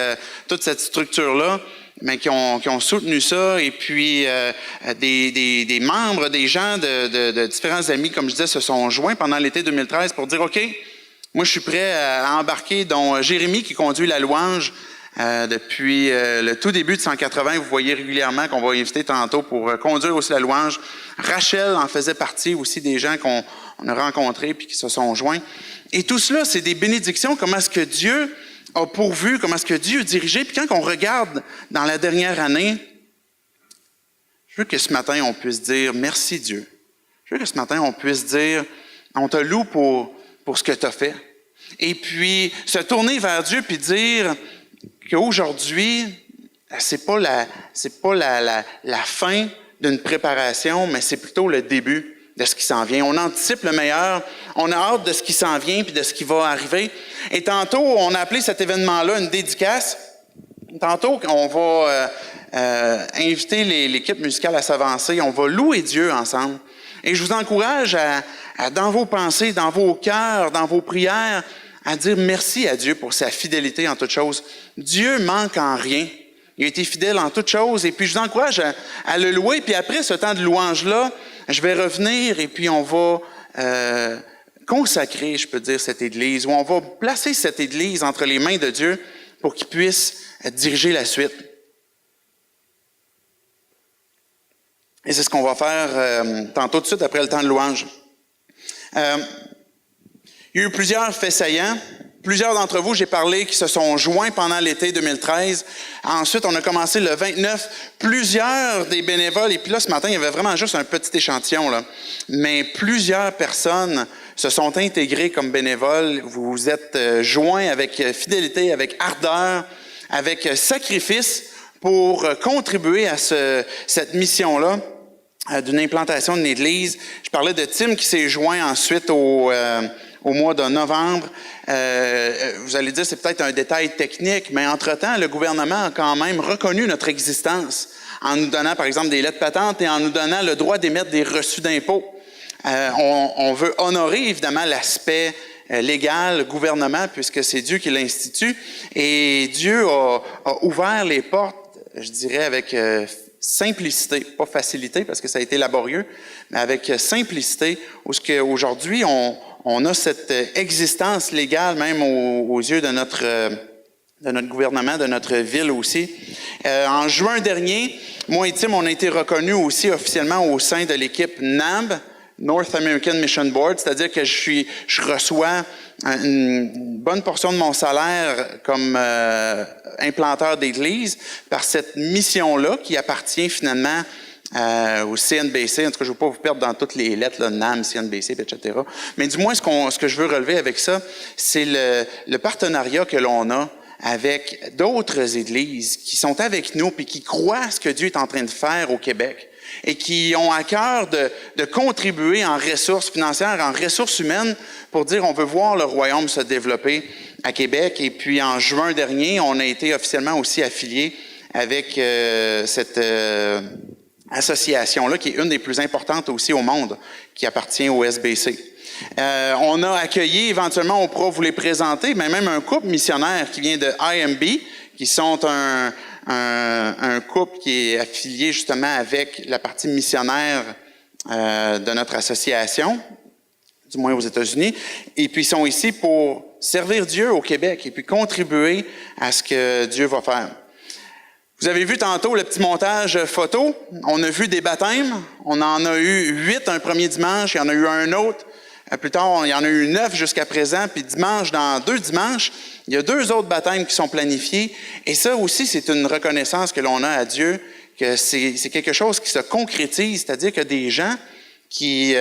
toute cette structure-là, mais qui ont soutenu ça. Et puis, des membres, des gens de différents amis, comme je disais, se sont joints pendant l'été 2013 pour dire, OK, moi, je suis prêt à embarquer, dont Jérémy qui conduit la louange depuis le tout début de 180. Vous voyez régulièrement qu'on va inviter tantôt pour conduire aussi la louange. Rachel en faisait partie aussi, des gens qu'on a rencontrés puis qui se sont joints. Et tout cela, c'est des bénédictions. Comment est-ce que Dieu a pourvu, comment est-ce que Dieu a dirigé. Puis quand on regarde dans la dernière année, je veux que ce matin, on puisse dire merci Dieu. Je veux que ce matin, on puisse dire, on te loue pour ce que tu as fait. Et puis, se tourner vers Dieu puis dire qu'aujourd'hui, c'est pas la fin d'une préparation, mais c'est plutôt le début de ce qui s'en vient. On anticipe le meilleur, on a hâte de ce qui s'en vient puis de ce qui va arriver. Et tantôt, on a appelé cet événement-là une dédicace. Tantôt, on va inviter l'équipe musicale à s'avancer. On va louer Dieu ensemble. Et je vous encourage à dans vos pensées, dans vos cœurs, dans vos prières, à dire merci à Dieu pour sa fidélité en toutes choses. Dieu manque en rien. Il a été fidèle en toutes choses. Et puis, je vous encourage à le louer. Puis après ce temps de louange-là, je vais revenir et puis on va consacrer, je peux dire, cette Église, ou on va placer cette Église entre les mains de Dieu pour qu'il puisse diriger la suite. Et c'est ce qu'on va faire tantôt tout de suite après le temps de louange. Il y a eu plusieurs faits saillants. Plusieurs d'entre vous, j'ai parlé, qui se sont joints pendant l'été 2013. Ensuite, on a commencé le 29. Plusieurs des bénévoles, et puis là, ce matin, il y avait vraiment juste un petit échantillon, là. Mais plusieurs personnes se sont intégrées comme bénévoles. Vous vous êtes joints avec fidélité, avec ardeur, avec sacrifice pour contribuer à cette mission-là d'une implantation d'une église. Je parlais de Tim qui s'est joint ensuite au mois de novembre. Vous allez dire, c'est peut-être un détail technique, mais entre-temps, le gouvernement a quand même reconnu notre existence en nous donnant, par exemple, des lettres patentes et en nous donnant le droit d'émettre des reçus d'impôts. On veut honorer, évidemment, l'aspect légal, gouvernement, puisque c'est Dieu qui l'institue. Et Dieu a ouvert les portes, je dirais, avec simplicité, pas facilité, parce que ça a été laborieux, mais avec simplicité, où aujourd'hui, on a cette existence légale, même aux yeux de notre gouvernement, de notre ville aussi. En juin dernier, moi et Tim, on a été reconnus aussi officiellement au sein de l'équipe NAB, North American Mission Board, c'est-à-dire que je reçois une bonne portion de mon salaire comme implanteur d'église par cette mission-là qui appartient finalement au CNBC. En tout cas, je ne veux pas vous perdre dans toutes les lettres, là, NAM, CNBC, etc. Mais du moins, ce que je veux relever avec ça, c'est le partenariat que l'on a avec d'autres églises qui sont avec nous puis qui croient à ce que Dieu est en train de faire au Québec et qui ont à cœur de contribuer en ressources financières, en ressources humaines pour dire on veut voir le royaume se développer à Québec. Et puis en juin dernier, on a été officiellement aussi affilié avec cette association-là qui est une des plus importantes aussi au monde, qui appartient au SBC. On a accueilli, éventuellement, on pourra vous les présenter, mais même un couple missionnaire qui vient de IMB, qui sont un couple qui est affilié justement avec la partie missionnaire de notre association, du moins aux États-Unis, et puis ils sont ici pour servir Dieu au Québec et puis contribuer à ce que Dieu va faire. Vous avez vu tantôt le petit montage photo. On a vu des baptêmes. On en a eu 8 un premier dimanche. Il y en a eu un autre Plus tard, il y en a eu 9 jusqu'à présent, puis dimanche, dans 2 dimanches, il y a 2 autres baptêmes qui sont planifiés. Et ça aussi, c'est une reconnaissance que l'on a à Dieu, que c'est quelque chose qui se concrétise, c'est-à-dire que des gens qui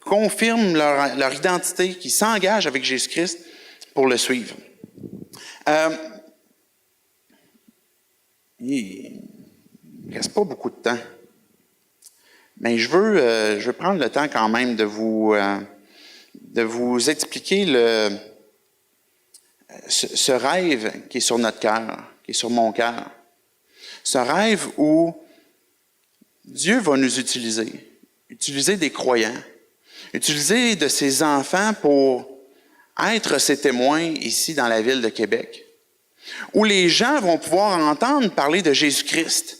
confirment leur identité, qui s'engagent avec Jésus-Christ pour le suivre. Il ne reste pas beaucoup de temps. Mais je veux prendre le temps quand même de vous expliquer ce rêve qui est sur notre cœur, qui est sur mon cœur. Ce rêve où Dieu va nous utiliser des croyants, utiliser de ses enfants pour être ses témoins ici dans la ville de Québec, où les gens vont pouvoir entendre parler de Jésus-Christ.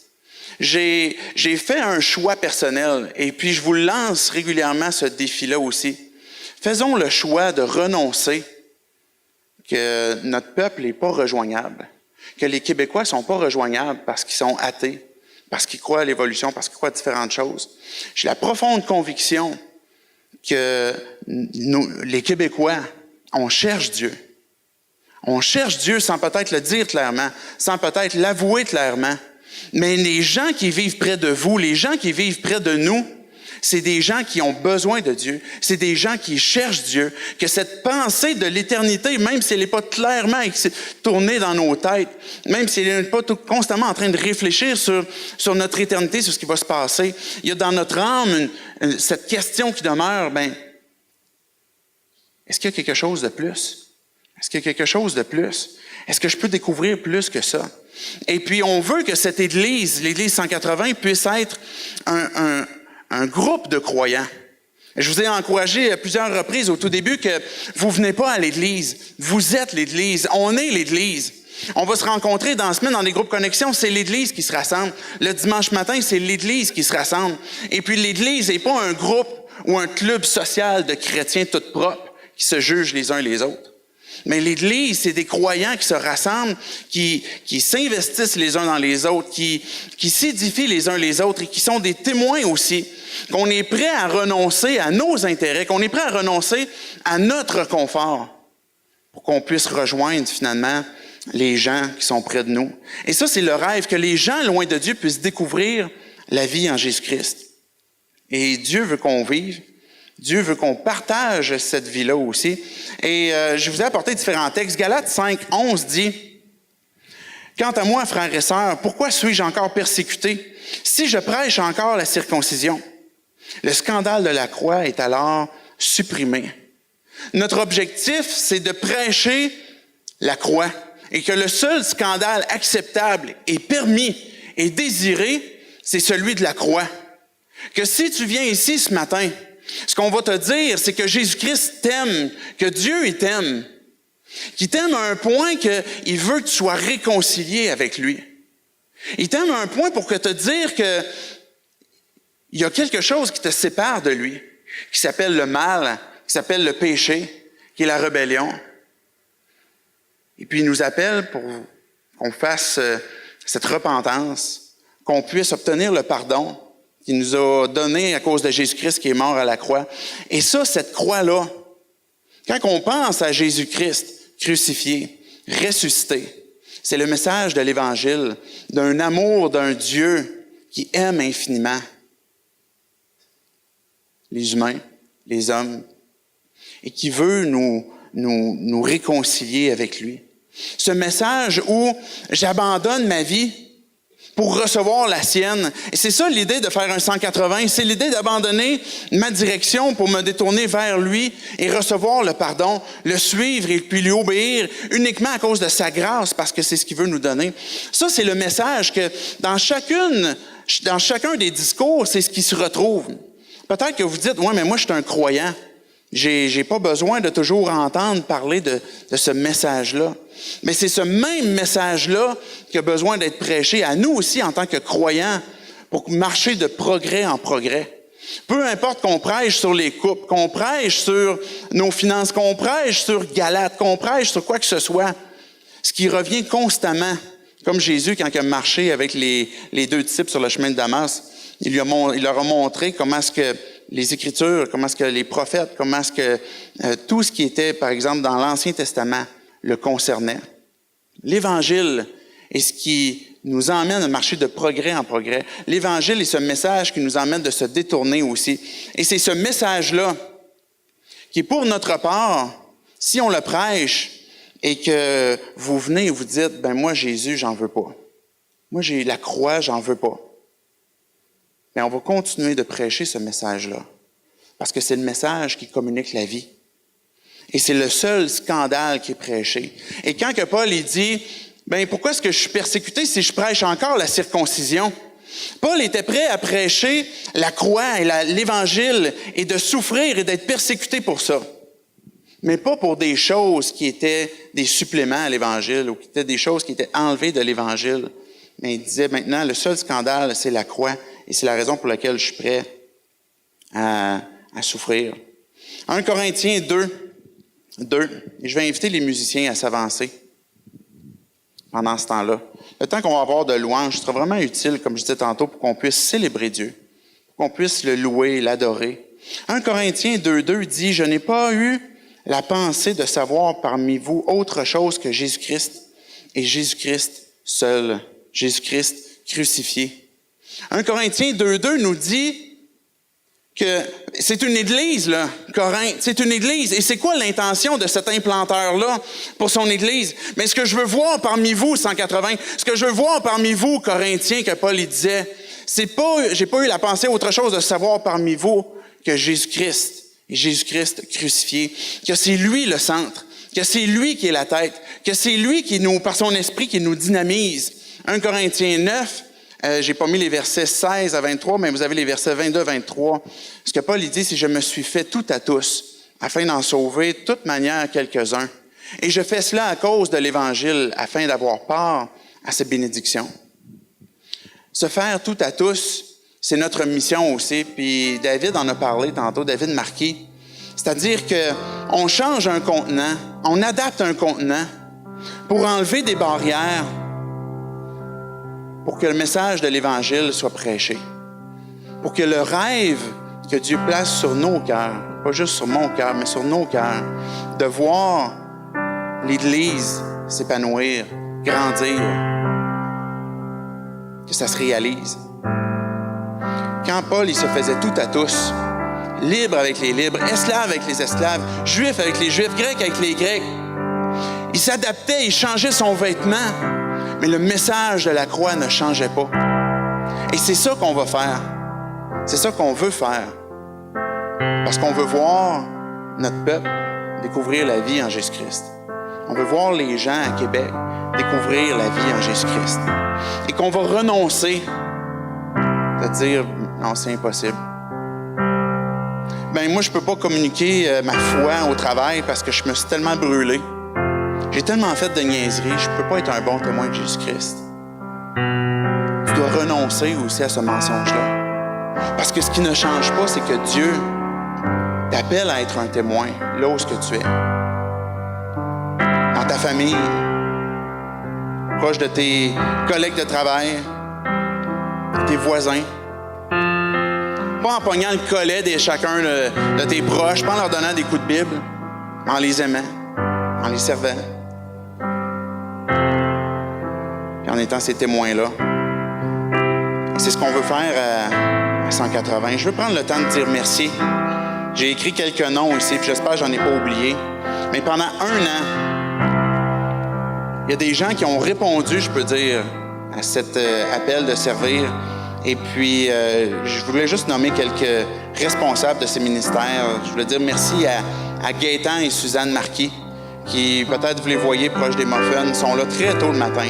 J'ai fait un choix personnel et puis je vous lance régulièrement ce défi-là aussi. Faisons le choix de renoncer que notre peuple n'est pas rejoignable, que les Québécois ne sont pas rejoignables parce qu'ils sont athées, parce qu'ils croient à l'évolution, parce qu'ils croient à différentes choses. J'ai la profonde conviction que nous, les Québécois, on cherche Dieu. On cherche Dieu sans peut-être le dire clairement, sans peut-être l'avouer clairement. Mais les gens qui vivent près de vous, les gens qui vivent près de nous, c'est des gens qui ont besoin de Dieu. C'est des gens qui cherchent Dieu. Que cette pensée de l'éternité, même si elle n'est pas clairement tournée dans nos têtes, même si elle n'est pas constamment en train de réfléchir sur notre éternité, sur ce qui va se passer, il y a dans notre âme cette question qui demeure, est-ce qu'il y a quelque chose de plus? Est-ce qu'il y a quelque chose de plus? Est-ce que je peux découvrir plus que ça? Et puis, on veut que cette Église, l'Église 180, puisse être un groupe de croyants. Je vous ai encouragé à plusieurs reprises au tout début que vous ne venez pas à l'Église. Vous êtes l'Église. On est l'Église. On va se rencontrer dans la semaine dans des groupes connexion. C'est l'Église qui se rassemble. Le dimanche matin, c'est l'Église qui se rassemble. Et puis, l'Église n'est pas un groupe ou un club social de chrétiens tout propres qui se jugent les uns les autres. Mais l'Église, c'est des croyants qui se rassemblent, qui s'investissent les uns dans les autres, qui s'édifient les uns les autres et qui sont des témoins aussi. Qu'on est prêt à renoncer à nos intérêts, qu'on est prêt à renoncer à notre confort pour qu'on puisse rejoindre finalement les gens qui sont près de nous. Et ça, c'est le rêve, que les gens loin de Dieu puissent découvrir la vie en Jésus-Christ. Et Dieu veut qu'on vive. Dieu veut qu'on partage cette vie-là aussi. Et je vous ai apporté différents textes. Galates 5, 11 dit « Quant à moi, frères et sœurs, pourquoi suis-je encore persécuté si je prêche encore la circoncision? Le scandale de la croix est alors supprimé. » Notre objectif, c'est de prêcher la croix et que le seul scandale acceptable et permis et désiré, c'est celui de la croix. Que si tu viens ici ce matin, ce qu'on va te dire, c'est que Jésus-Christ t'aime, que Dieu il t'aime, qu'il t'aime à un point qu'il veut que tu sois réconcilié avec lui. Il t'aime à un point pour te dire que il y a quelque chose qui te sépare de lui, qui s'appelle le mal, qui s'appelle le péché, qui est la rébellion. Et puis il nous appelle pour qu'on fasse cette repentance, qu'on puisse obtenir le pardon qu'il nous a donné à cause de Jésus-Christ qui est mort à la croix. Et ça, cette croix-là, quand on pense à Jésus-Christ crucifié, ressuscité, c'est le message de l'Évangile, d'un amour d'un Dieu qui aime infiniment les humains, les hommes, et qui veut nous réconcilier avec lui. Ce message où j'abandonne ma vie pour recevoir la sienne. Et c'est ça l'idée de faire un 180, c'est l'idée d'abandonner ma direction pour me détourner vers lui et recevoir le pardon, le suivre et puis lui obéir uniquement à cause de sa grâce parce que c'est ce qu'il veut nous donner. Ça, c'est le message que dans chacun des discours, c'est ce qui se retrouve. Peut-être que vous dites, ouais, mais moi je suis un croyant. J'ai pas besoin de toujours entendre parler de ce message-là. Mais c'est ce même message-là qui a besoin d'être prêché à nous aussi en tant que croyants pour marcher de progrès en progrès. Peu importe qu'on prêche sur les coupes, qu'on prêche sur nos finances, qu'on prêche sur Galates, qu'on prêche sur quoi que ce soit, ce qui revient constamment Comme Jésus, quand il a marché avec les 2 disciples sur le chemin de Damas, il leur a montré comment est-ce que les Écritures, comment est-ce que les prophètes, comment est-ce que tout ce qui était, par exemple, dans l'Ancien Testament le concernait. L'Évangile est ce qui nous emmène à marcher de progrès en progrès. L'Évangile est ce message qui nous emmène de se détourner aussi. Et c'est ce message-là qui est pour notre part, si on le prêche et que vous venez et vous dites, ben moi, Jésus, j'en veux pas. Moi, j'ai la croix, j'en veux pas. Mais on va continuer de prêcher ce message-là. Parce que c'est le message qui communique la vie. Et c'est le seul scandale qui est prêché. Et quand que Paul il dit, ben pourquoi est-ce que je suis persécuté si je prêche encore la circoncision? Paul était prêt à prêcher la croix et l'Évangile et de souffrir et d'être persécuté pour ça. Mais pas pour des choses qui étaient des suppléments à l'Évangile ou qui étaient des choses qui étaient enlevées de l'Évangile. Mais il disait maintenant, le seul scandale, c'est la croix. Et c'est la raison pour laquelle je suis prêt à souffrir. 1 Corinthiens 2, et je vais inviter les musiciens à s'avancer pendant ce temps-là. Le temps qu'on va avoir de louange sera vraiment utile, comme je disais tantôt, pour qu'on puisse célébrer Dieu, pour qu'on puisse le louer, l'adorer. 1 Corinthiens 2 dit, « Je n'ai pas eu la pensée de savoir parmi vous autre chose que Jésus-Christ et Jésus-Christ seul, Jésus-Christ crucifié. » 1 Corinthiens 2 nous dit que c'est une église, là, Corinthe, c'est une église. Et c'est quoi l'intention de cet implanteur-là pour son église? Mais ce que je veux voir parmi vous, 180, ce que je veux voir parmi vous, Corinthiens, que Paul il disait, j'ai pas eu la pensée autre chose de savoir parmi vous que Jésus-Christ et Jésus-Christ crucifié, que c'est lui le centre, que c'est lui qui est la tête, que c'est lui qui nous, par son esprit, qui nous dynamise. 1 Corinthiens 9, j'ai pas mis les versets 16 à 23, mais vous avez les versets 22 à 23. Ce que Paul il dit, c'est « Je me suis fait tout à tous, afin d'en sauver de toute manière quelques-uns. Et je fais cela à cause de l'Évangile, afin d'avoir part à ses bénédictions. » Se faire tout à tous, c'est notre mission aussi. Puis David en a parlé tantôt, David Marquis. C'est-à-dire qu'on change un contenant, on adapte un contenant pour enlever des barrières, pour que le message de l'Évangile soit prêché, pour que le rêve que Dieu place sur nos cœurs, pas juste sur mon cœur, mais sur nos cœurs, de voir l'Église s'épanouir, grandir, que ça se réalise. Quand Paul il se faisait tout à tous, libre avec les libres, esclave avec les esclaves, juif avec les juifs, grec avec les grecs, il s'adaptait, il changeait son vêtement, mais le message de la croix ne changeait pas. Et c'est ça qu'on va faire. C'est ça qu'on veut faire. Parce qu'on veut voir notre peuple découvrir la vie en Jésus-Christ. On veut voir les gens à Québec découvrir la vie en Jésus-Christ. Et qu'on va renoncer de dire « Non, c'est impossible. » Ben moi, je peux pas communiquer ma foi au travail parce que je me suis tellement brûlé. J'ai tellement fait de niaiseries, je ne peux pas être un bon témoin de Jésus-Christ. Tu dois renoncer aussi à ce mensonge-là. Parce que ce qui ne change pas, c'est que Dieu t'appelle à être un témoin là où tu es. Dans ta famille, proche de tes collègues de travail, de tes voisins. Pas en pognant le collet de chacun de tes proches, pas en leur donnant des coups de Bible, en les aimant, en les servant. Puis en étant ces témoins-là. C'est ce qu'on veut faire à 180. Je veux prendre le temps de dire merci. J'ai écrit quelques noms ici, puis j'espère que j'en ai pas oublié. Mais pendant 1 an, il y a des gens qui ont répondu, je peux dire, à cet appel de servir. Et puis, je voulais juste nommer quelques responsables de ces ministères. Je voulais dire merci à Gaétan et Suzanne Marquis, qui, peut-être vous les voyez proches des muffins, sont là très tôt le matin,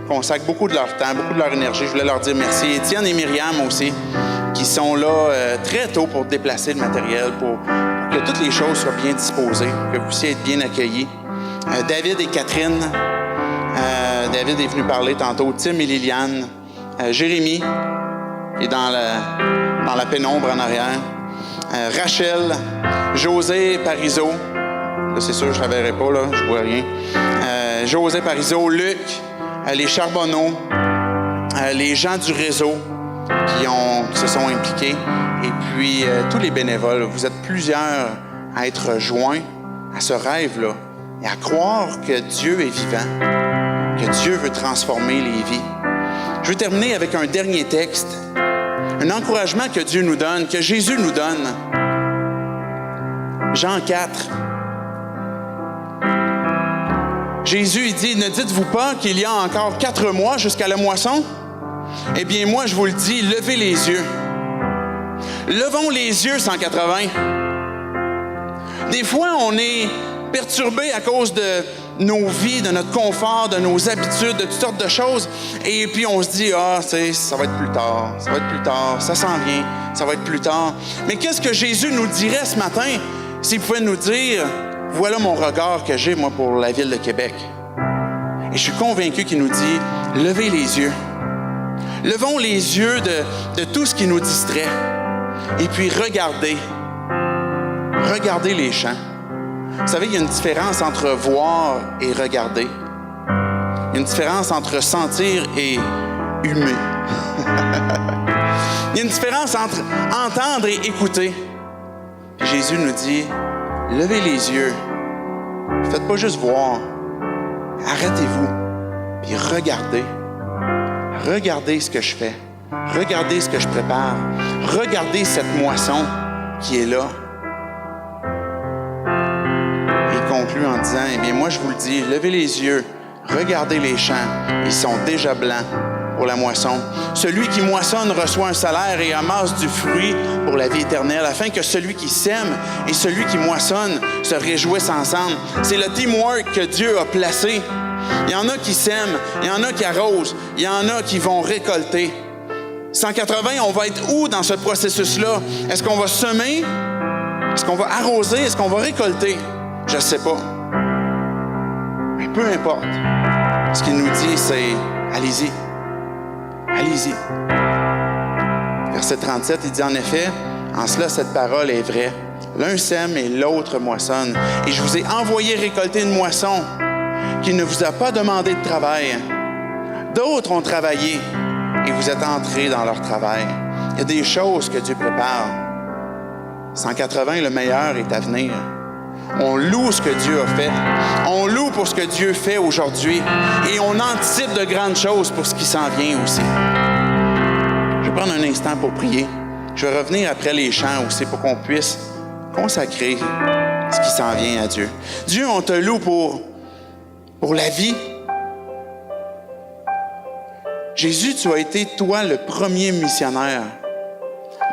consacrent beaucoup de leur temps, beaucoup de leur énergie. Je voulais leur dire merci. Étienne et Myriam aussi, qui sont là très tôt pour déplacer le matériel, pour que toutes les choses soient bien disposées, que vous puissiez être bien accueillis. David et Catherine, David est venu parler tantôt, Tim et Liliane, Jérémy, qui est dans la pénombre en arrière, Rachel, José Parizeau, là c'est sûr je ne la verrai pas, là, je vois rien, José Parizeau, Luc, les Charbonneau, les gens du réseau qui se sont impliqués, et puis tous les bénévoles. Vous êtes plusieurs à être joints à ce rêve-là et à croire que Dieu est vivant, que Dieu veut transformer les vies. Je veux terminer avec un dernier texte, un encouragement que Dieu nous donne, que Jésus nous donne. Jean 4. Jésus, il dit, « Ne dites-vous pas qu'il y a encore 4 mois jusqu'à la moisson? Eh bien, moi, je vous le dis, levez les yeux. Levons les yeux, 180. Des fois, on est perturbé à cause de nos vies, de notre confort, de nos habitudes, de toutes sortes de choses. Et puis, on se dit, ça va être plus tard, ça va être plus tard, ça s'en vient, ça va être plus tard. Mais qu'est-ce que Jésus nous dirait ce matin s'il pouvait nous dire, voilà mon regard que j'ai, moi, pour la ville de Québec. Et je suis convaincu qu'il nous dit, levez les yeux. Levons les yeux de tout ce qui nous distrait. Et puis, regardez. Regardez les champs. Vous savez, il y a une différence entre voir et regarder. Il y a une différence entre sentir et humer. Il y a une différence entre entendre et écouter. Puis Jésus nous dit, levez les yeux. Faites pas juste voir. Arrêtez-vous. Puis regardez. Regardez ce que je fais. Regardez ce que je prépare. Regardez cette moisson qui est là. Il conclut en disant, eh bien, moi, je vous le dis, levez les yeux, regardez les champs. Ils sont déjà blancs pour la moisson. Celui qui moissonne reçoit un salaire et amasse du fruit pour la vie éternelle, afin que celui qui sème et celui qui moissonne se réjouissent ensemble. C'est le teamwork que Dieu a placé. Il y en a qui sèment, il y en a qui arrosent, il y en a qui vont récolter. 180, on va être où dans ce processus-là? Est-ce qu'on va semer? Est-ce qu'on va arroser? Est-ce qu'on va récolter? Je ne sais pas. Mais peu importe. Ce qu'il nous dit, c'est allez-y. Allez-y. Verset 37, il dit en effet, en cela, cette parole est vraie. L'un sème et l'autre moissonne. Et je vous ai envoyé récolter une moisson qui ne vous a pas demandé de travail. D'autres ont travaillé et vous êtes entrés dans leur travail. Il y a des choses que Dieu prépare. 180, le meilleur est à venir. On loue ce que Dieu a fait. On loue pour ce que Dieu fait aujourd'hui. Et on anticipe de grandes choses pour ce qui s'en vient aussi. Je vais prendre un instant pour prier. Je vais revenir après les chants aussi pour qu'on puisse consacrer ce qui s'en vient à Dieu. Dieu, on te loue pour la vie. Jésus, tu as été, toi, le premier missionnaire,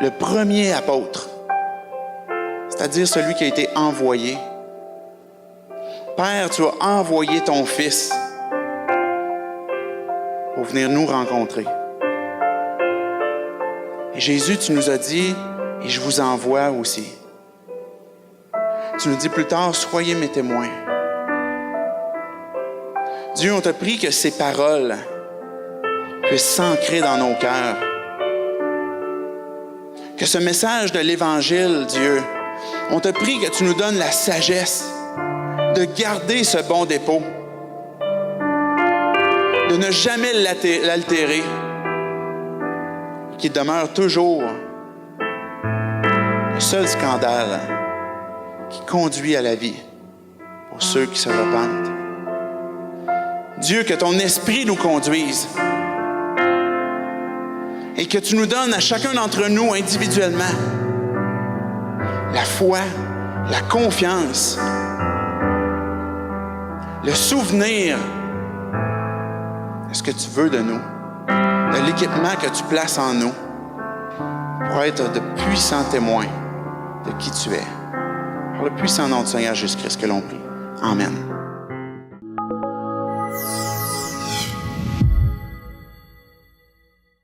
le premier apôtre, c'est-à-dire celui qui a été envoyé. Père, tu as envoyé ton Fils pour venir nous rencontrer. Et Jésus, tu nous as dit, et je vous envoie aussi. Tu nous dis plus tard, soyez mes témoins. Dieu, on te prie que ces paroles puissent s'ancrer dans nos cœurs. Que ce message de l'Évangile, Dieu, on te prie que tu nous donnes la sagesse de garder ce bon dépôt, de ne jamais l'altérer, qu'il demeure toujours le seul scandale qui conduit à la vie pour ceux qui se repentent. Dieu, que ton esprit nous conduise et que tu nous donnes à chacun d'entre nous individuellement la foi, la confiance, le souvenir de ce que tu veux de nous, de l'équipement que tu places en nous pour être de puissants témoins de qui tu es. Par le puissant nom du Seigneur Jésus-Christ que l'on prie. Amen.